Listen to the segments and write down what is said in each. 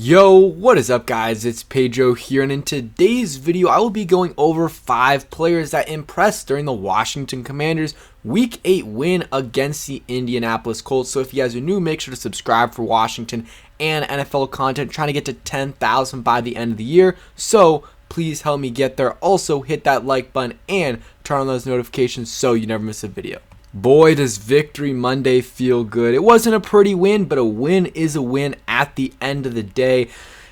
Yo, what is up guys? It's Pedro here, and in today's video I will be going over 5 players that impressed during the Washington Commanders Week 8 win against the Indianapolis Colts. So if you guys are new, make sure to subscribe for Washington and NFL content, trying to get to 10,000 by the end of the year. So please help me get there. Also hit that like button and turn on those notifications so you never miss a video. Boy, does Victory Monday feel good. It wasn't a pretty win, but a win is a win at the end of the day.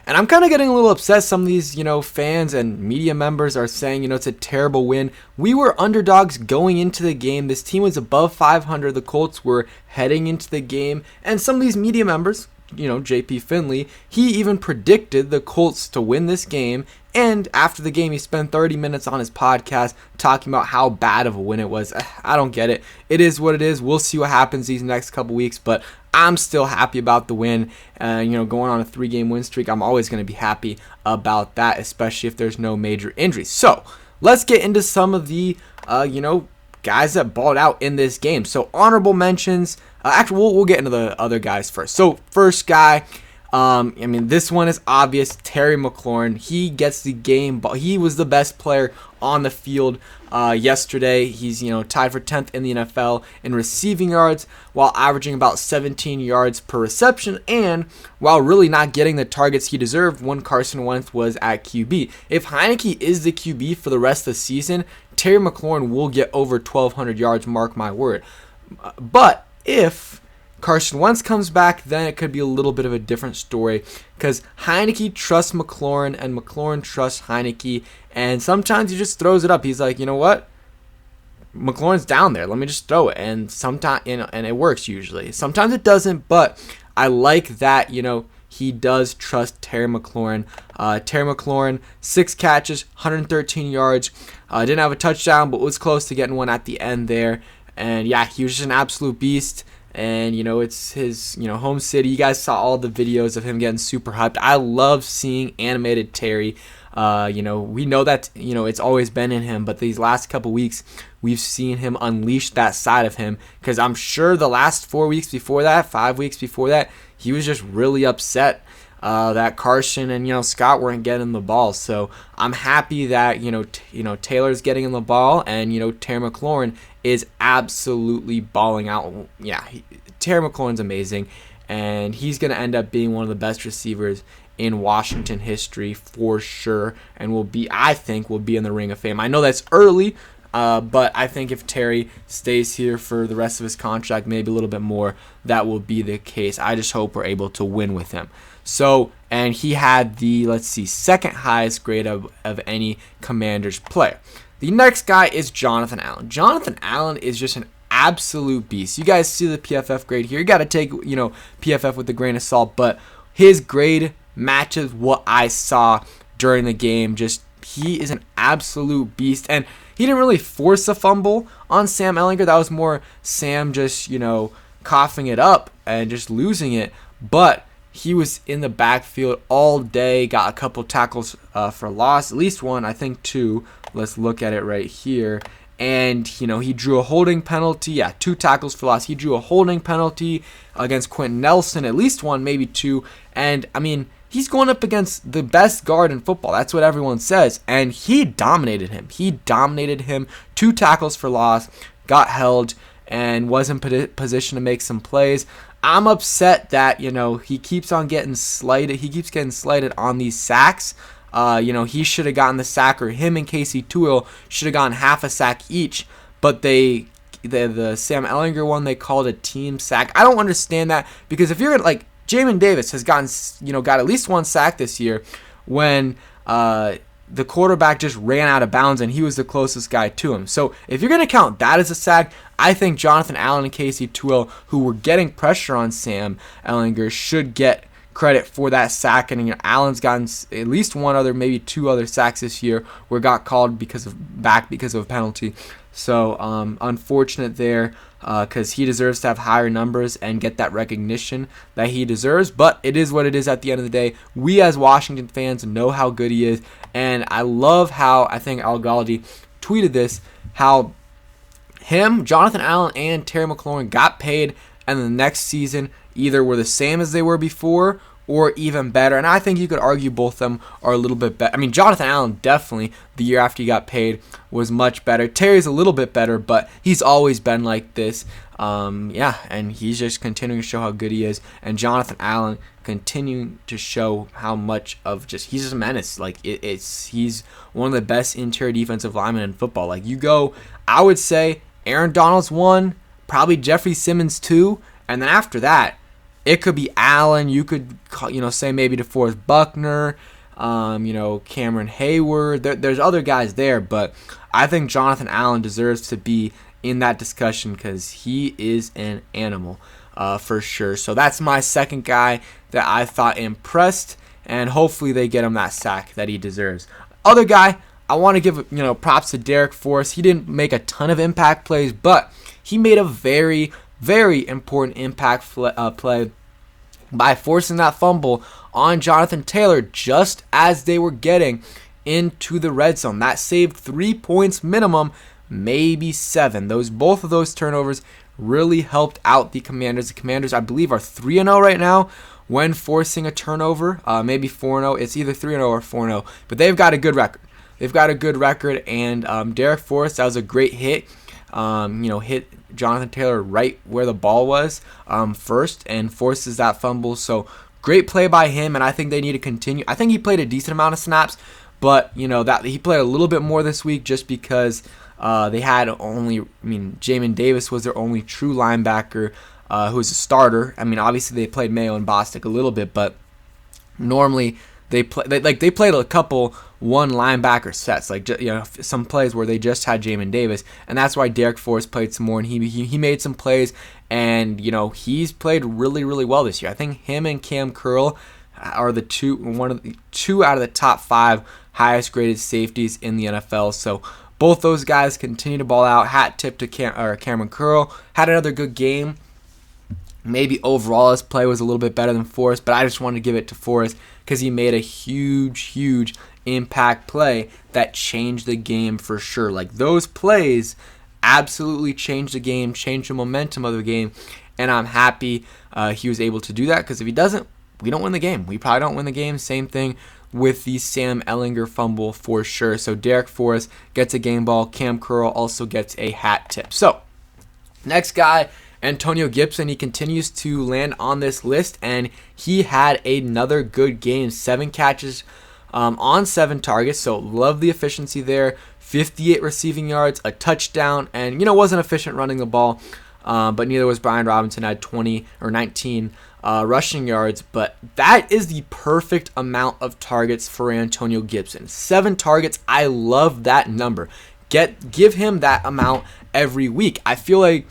And I'm kind of getting a little upset. Some of these, fans and media members are saying, it's a terrible win. We were underdogs going into the game. This team was above 500. The Colts were heading into the game. And some of these media members, JP Finley, he even predicted the Colts to win this game. And after the game, he spent 30 minutes on his podcast talking about how bad of a win it was. I don't get it. It is what it is. We'll see what happens these next couple weeks, but I'm still happy about the win. Going on a 3-game win streak, I'm always going to be happy about that, especially if there's no major injuries. So let's get into some of the, guys that balled out in this game. So honorable mentions. Actually, we'll get into the other guys first. So first guy. This one is obvious. Terry McLaurin, he gets the game ball. He was the best player on the field yesterday. He's tied for 10th in the NFL in receiving yards, while averaging about 17 yards per reception, and while really not getting the targets he deserved when Carson Wentz was at QB. If Heineke is the QB for the rest of the season, Terry McLaurin will get over 1,200 yards. Mark my word. But if Carson Wentz comes back, then it could be a little bit of a different story, because Heineke trusts McLaurin and McLaurin trusts Heineke, and sometimes he just throws it up. He's like, you know what? McLaurin's down there. Let me just throw it. And sometimes, and it works usually. Sometimes it doesn't, but I like that, he does trust Terry McLaurin. Terry McLaurin, 6 catches, 113 yards. Didn't have a touchdown, but was close to getting one at the end there. And yeah, he was just an absolute beast. And, it's his, home city. You guys saw all the videos of him getting super hyped. I love seeing animated Terry. We know that, it's always been in him. But these last couple weeks, we've seen him unleash that side of him. Because I'm sure the last 4 weeks before that, 5 weeks before that, he was just really upset that Carson and, Scott weren't getting the ball. So I'm happy that, Taylor's getting in the ball, and, Terry McLaurin is absolutely balling out. Yeah, Terry McLaurin's amazing, and he's going to end up being one of the best receivers in Washington history for sure, and I think will be in the Ring of Fame. I know that's early, but I think if Terry stays here for the rest of his contract, maybe a little bit more, that will be the case. I just hope we're able to win with him. So, and he had the, second highest grade of any Commanders player. The next guy is Jonathan Allen. Jonathan Allen is just an absolute beast. You guys see the PFF grade here. You got to take, PFF with a grain of salt, but his grade matches what I saw during the game. Just, he is an absolute beast, and he didn't really force a fumble on Sam Ehlinger. That was more Sam just, coughing it up and just losing it, but he was in the backfield all day, got a couple tackles for loss, at least one, I think 2. Let's look at it right here. And, he drew a holding penalty. Yeah, 2 tackles for loss. He drew a holding penalty against Quentin Nelson, at least 1, maybe 2. And, he's going up against the best guard in football. That's what everyone says. And he dominated him. 2 tackles for loss, got held, and was in position to make some plays. I'm upset that, he keeps on getting slighted. He keeps getting slighted on these sacks. He should have gotten the sack, or him and Casey Toohill should have gotten half a sack each. But the Sam Ehlinger one, they called a team sack. I don't understand that, because if you're Jamin Davis has gotten, got at least 1 sack this year when the quarterback just ran out of bounds and he was the closest guy to him. So if you're going to count that as a sack, I think Jonathan Allen and Casey Toohill, who were getting pressure on Sam Ehlinger, should get credit for that sack. And Allen's gotten at least 1 other, maybe 2 other sacks this year where got called because of a penalty. So unfortunate there, because he deserves to have higher numbers and get that recognition that he deserves. But it is what it is at the end of the day. We as Washington fans know how good he is. And I love how, I think Al Galdi tweeted this, how him, Jonathan Allen, and Terry McLaurin got paid, and the next season either were the same as they were before, or even better. And I think you could argue both of them are a little bit better. I mean, Jonathan Allen definitely, the year after he got paid, was much better. Terry's a little bit better, but he's always been like this. Yeah, and he's just continuing to show how good he is. And Jonathan Allen continuing to show how much of he's just a menace. Like he's one of the best interior defensive linemen in football. Like you go, I would say Aaron Donald's 1, probably Jeffrey Simmons 2, and then after that, it could be Allen. You could say maybe DeForest Buckner, Cameron Hayward. There's other guys there, but I think Jonathan Allen deserves to be in that discussion because he is an animal for sure. So that's my second guy that I thought impressed, and hopefully they get him that sack that he deserves. Other guy, I want to give props to Derek Forrest. He didn't make a ton of impact plays, but he made a very, very important impact play by forcing that fumble on Jonathan Taylor just as they were getting into the red zone. That saved 3 points minimum, maybe 7. Both of those turnovers really helped out the Commanders. The Commanders, I believe, are 3-0 right now when forcing a turnover. Maybe 4-0. It's either 3-0 or 4-0, but they've got a good record. And Derek Forrest, that was a great hit. Hit Jonathan Taylor right where the ball was first and forces that fumble. So great play by him, and I think they need to continue. I think he played a decent amount of snaps, but that he played a little bit more this week just because they had Jamin Davis was their only true linebacker who was a starter. I mean, obviously they played Mayo and Bostic a little bit, but normally they played a couple one linebacker sets, some plays where they just had Jamin Davis, and that's why Derek Forrest played some more, and he made some plays, and he's played really, really well this year. I think him and Cam Curl are the two out of the top 5 highest graded safeties in the NFL. So both those guys continue to ball out. Hat tip to Cameron Curl. Had another good game. Maybe overall his play was a little bit better than Forrest, but I just wanted to give it to Forrest because he made a huge, huge impact play that changed the game for sure. Like those plays absolutely changed the game, changed the momentum of the game, and I'm happy he was able to do that because if he doesn't, we don't win the game. We probably don't win the game. Same thing with the Sam Ehlinger fumble for sure. So Derek Forrest gets a game ball. Cam Curl also gets a hat tip. So next guy, Antonio Gibson. He continues to land on this list, and he had another good game. 7 catches on 7 targets. So love the efficiency there. 58 receiving yards, a touchdown, and wasn't efficient running the ball. But neither was Brian Robinson. Had 20 or 19 rushing yards, but that is the perfect amount of targets for Antonio Gibson. 7 targets. I love that number. Give him that amount every week. I feel like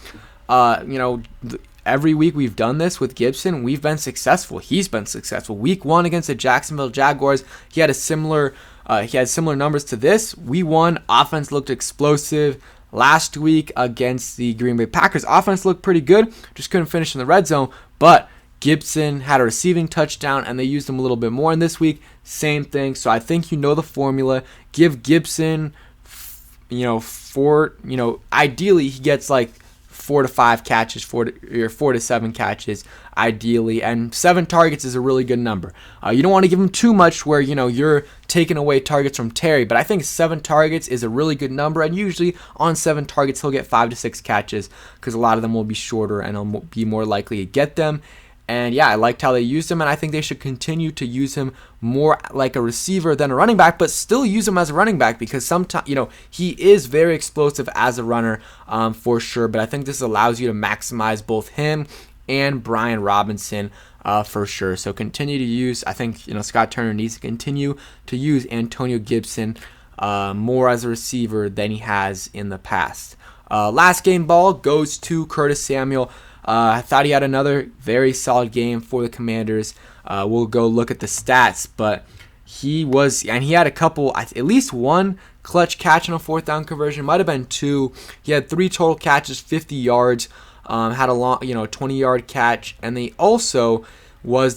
every week we've done this with Gibson, we've been successful. He's been successful. Week 1 against the Jacksonville Jaguars, he had similar numbers to this. We won. Offense looked explosive. Last week against the Green Bay Packers, offense looked pretty good. Just couldn't finish in the red zone, but Gibson had a receiving touchdown, and they used him a little bit more. And this week, same thing. So I think the formula. Give Gibson, ideally he gets like 4 to 5 catches, 4 to 7 catches, ideally, and 7 targets is a really good number. You don't want to give him too much where you're taking away targets from Terry, but I think 7 targets is a really good number, and usually on 7 targets he'll get 5 to 6 catches because a lot of them will be shorter and he'll be more likely to get them. And yeah, I liked how they used him, and I think they should continue to use him more like a receiver than a running back, but still use him as a running back because sometimes, he is very explosive as a runner for sure. But I think this allows you to maximize both him and Brian Robinson for sure. So continue to use, I think, Scott Turner needs to continue to use Antonio Gibson more as a receiver than he has in the past. Last game ball goes to Curtis Samuel. I thought he had another very solid game for the Commanders. We'll go look at the stats, but he had a couple, at least one clutch catch on a 4th down conversion. Might have been 2. He had 3 total catches, 50 yards. Had a long, 20-yard catch, and they also was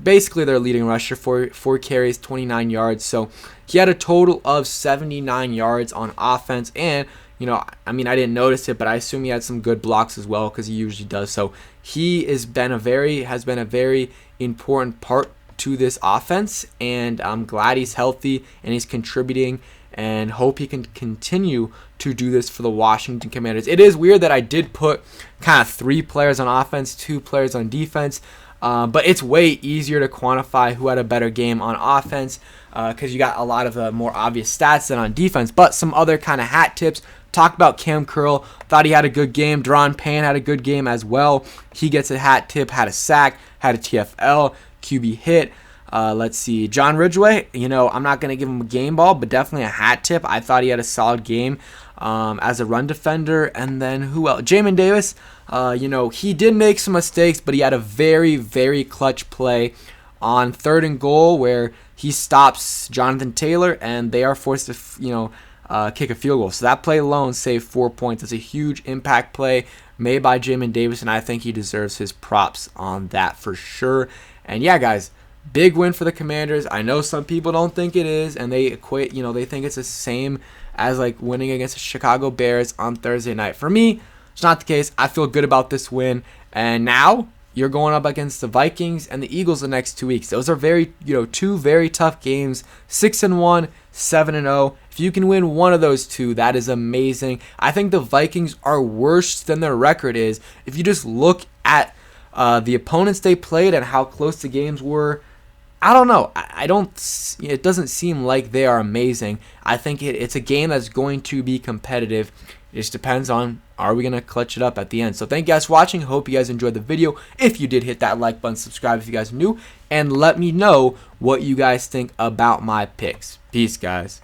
basically their leading rusher for 4 carries, 29 yards. So he had a total of 79 yards on offense, and I didn't notice it, but I assume he had some good blocks as well because he usually does. So he has been a very important part to this offense, and I'm glad he's healthy and he's contributing, and hope he can continue to do this for the Washington Commanders. It is weird that I did put kind of 3 players on offense, 2 players on defense, but it's way easier to quantify who had a better game on offense because you got a lot of the more obvious stats than on defense. But some other kind of hat tips. Talk about Cam Curl. Thought he had a good game. Deron Payne had a good game as well. He gets a hat tip, had a sack, had a TFL, QB hit. Let's see. John Ridgeway, I'm not going to give him a game ball, but definitely a hat tip. I thought he had a solid game as a run defender. And then who else? Jamin Davis, he did make some mistakes, but he had a very, very clutch play on 3rd and goal where he stops Jonathan Taylor, and they are forced to, kick a field goal. So that play alone saved 4 points. It's a huge impact play made by Jamin Davis, and I think he deserves his props on that for sure. And yeah, guys, big win for the Commanders. I know some people don't think it is, and they equate, they think it's the same as like winning against the Chicago Bears on Thursday night. For me, it's not the case. I feel good about this win. And now you're going up against the Vikings and the Eagles the next 2 weeks. Those are very, 2 very tough games. 6-1, 7-0. If you can win one of those 2, that is amazing. I think the Vikings are worse than their record is. If you just look at the opponents they played and how close the games were, I don't know. It doesn't seem like they are amazing. I think it's a game that's going to be competitive. It just depends on, are we going to clutch it up at the end? So thank you guys for watching. Hope you guys enjoyed the video. If you did, hit that like button, subscribe if you guys are new, and let me know what you guys think about my picks. Peace, guys.